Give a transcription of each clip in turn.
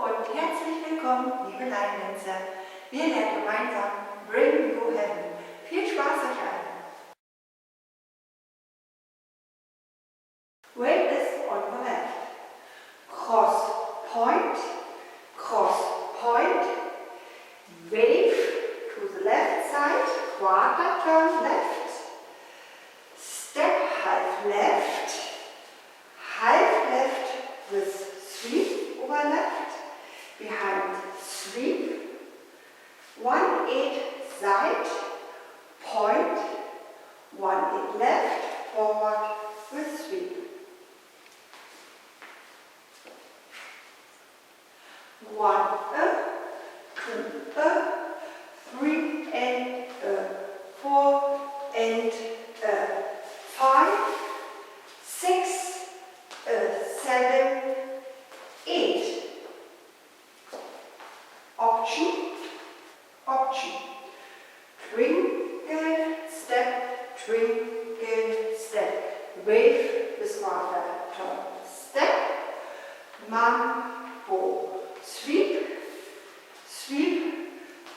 und herzlich willkommen, liebe Laientänzer. Wir lernen gemeinsam Bring You Heaven. Viel Spaß euch allen. Weight is on the left. Cross point, wave to the left side, quarter turn left, step half left with sweep over left, behind sweep, 1/8 side, point, 1/8 left, forward with sweep. 1 2 3 and 4 and 5, 6, 7, 8. Option. Twinkle, step, wave with quarter turn step, mambo, sweep,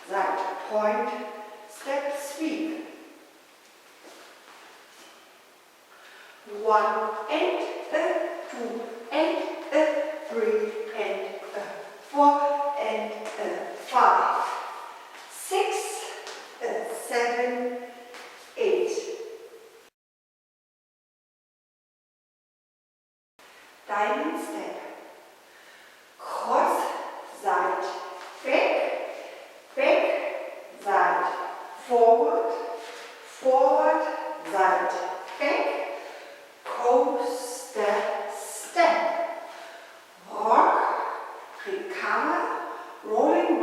side point, step, sweep. 1 and 2 and 3 and 4 and 5, 6, 7, 8. Diamond step. Cross side back, side forward, side back, coaster step, rock, recover, rolling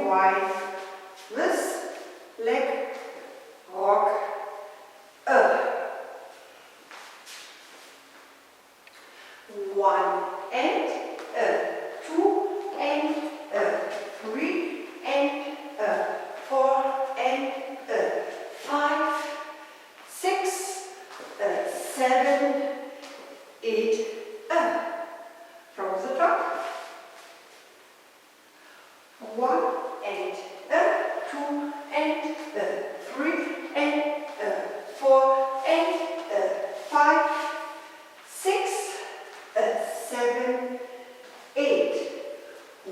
wide, this leg, rock, up. 1 and 2 and 3 and 4 and 5, 6, 7, 8, from the top. 1 and 2 and 3 and 4 and 5, 6, 7, 8.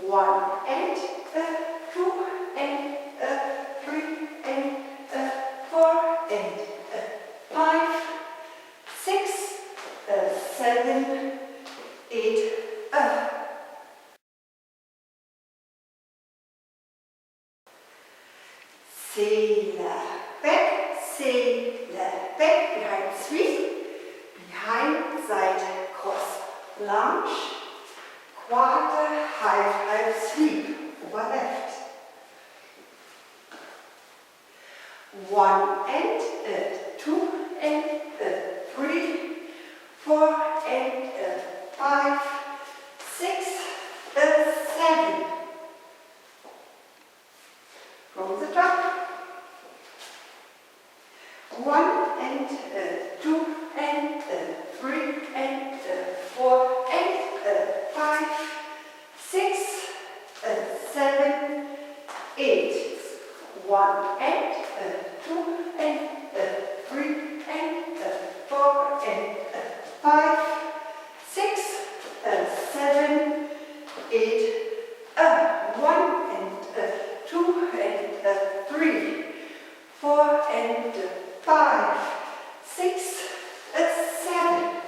1 and 2 and 3 and 4 and 5, 6, 7, 8. Sailor back, behind sweep, behind side cross lunge, quarter, half sweep over left. 1 and 2 and 3, 4 and 5, 6, 7. From the top. 1 and 2 and 3 and 4 and 5, 6, 7, 8. 1 and 2 and 3 and 4 and 5, 6, 7, 8. 1 and 2 and 3, 4 and 5, 6, 7.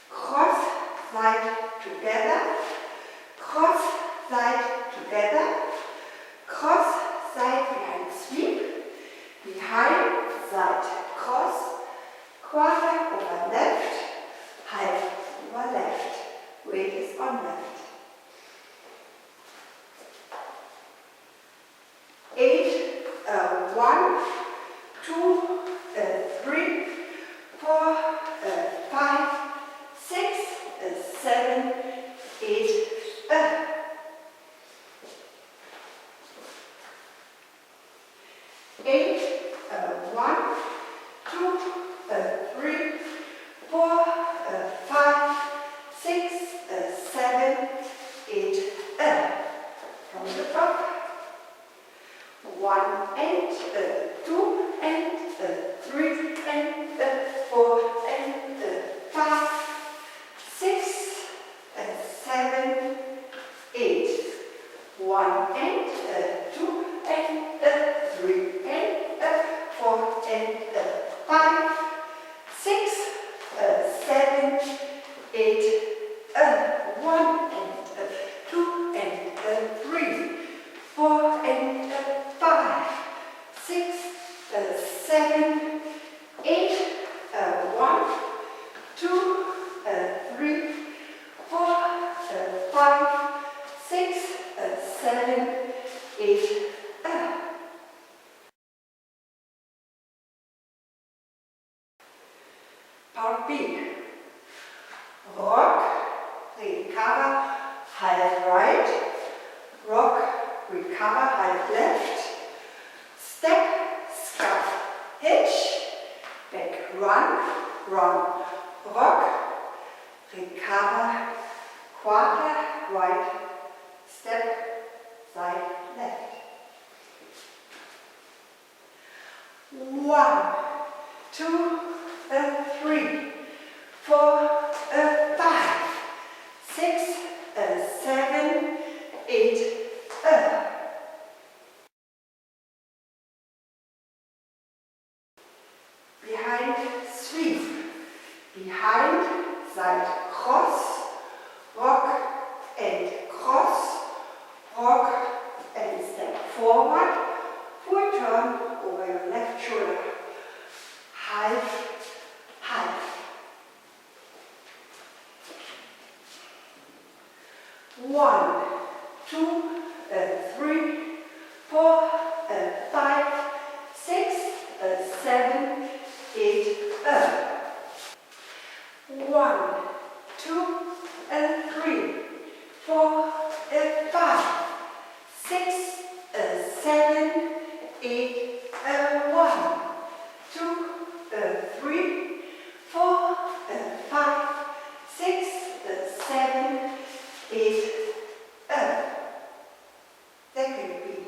Cross side together, cross side behind sweep, behind side cross, quarter over left, half over left. Weight is on left. 8, 1, 2, 3, 4, 5, 6, 7, 8. Part B. Rock, recover, half right. Rock, recover, half left. Step, scuff, hitch. Back, run, run. Rock, recover, quarter, right. Step, side, left. 1, 2, 3, 4, 5, 6, 7, 8, behind sweep, behind side cross, rock and cross, rock and step forward, full turn over your left shoulder, half, half. 1, 2, 3, 4, 5, 6, 7, 8, 1, 2, 3, 4, 5, 6, 7, 8, 1, 2, 3, 4, 5, 6, 7, 8, second beat.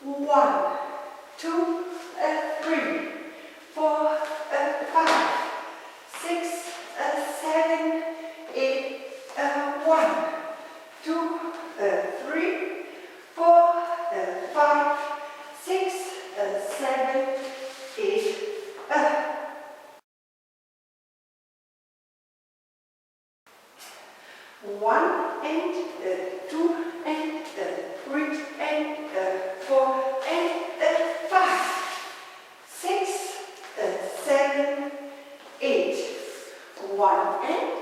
1, 2, 3, 4, 5, 6, 7, 8, 1, 2, 3, 4, 5, 6, 7, 8, 1 and 2 and 3 and 4 and 5, 6, 7, 8. 1 and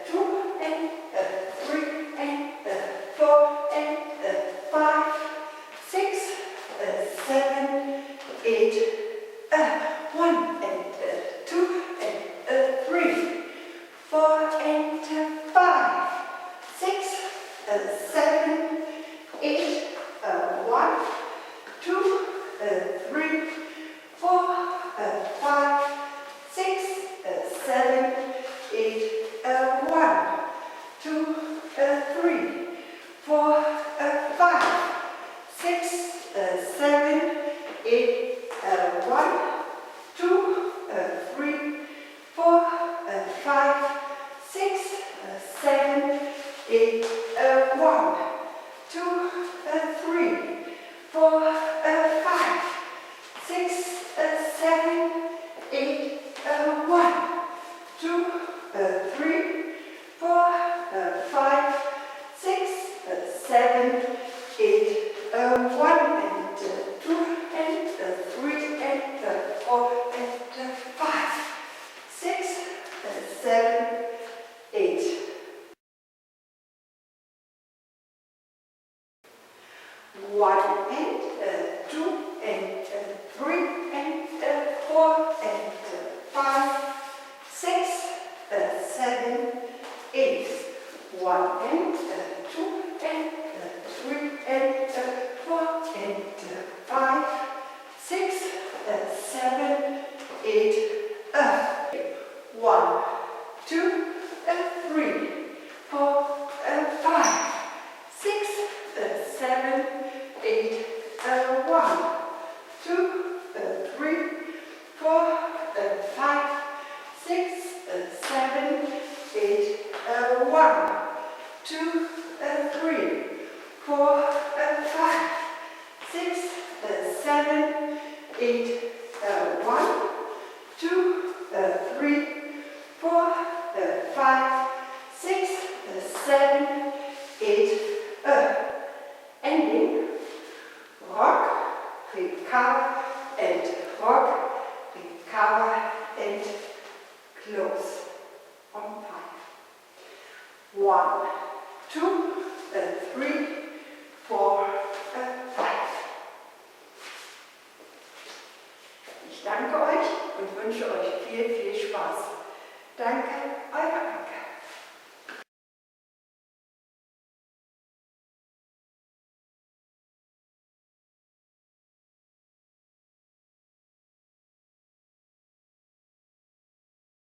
2 and 3 and 4 and 5, 6, 7, 8. 1 and 2 and 3, 4 and 5, 6, 7, 8, 1, 2, 3, 4, 5, 6, 7, 8, 1, 2, 3, 4, 5, 6, 7, 8, 1, 2, 3, 4, 5, 6, 7, 8, 1, 2, 3, 4, 5, 6, 7, 8, 1, 2, 3, 4, 5, 6, 7, 8, 1 and 2 and 3 and 4 and 5, 6, 7, 8. 1 and 2 and 3 and 4 and 5, 6, 7, 8. 1 and 2 and 3 and 4 and 5, 6, 7, 8. 1, 2, 3, 4, 5, 6, 7, 8, 1, 2, 3, 4, 5, 6, 7, 8, 1, 2, 3, 4, 5, 6, 7, 8, 1, 2, 3, 4, 5, 6, 7, 8, ending. Rock, recover and rock, recover and close. On 5. 1, 2, 3, 4, 5. Ich danke euch und wünsche euch viel, viel Spaß. Danke.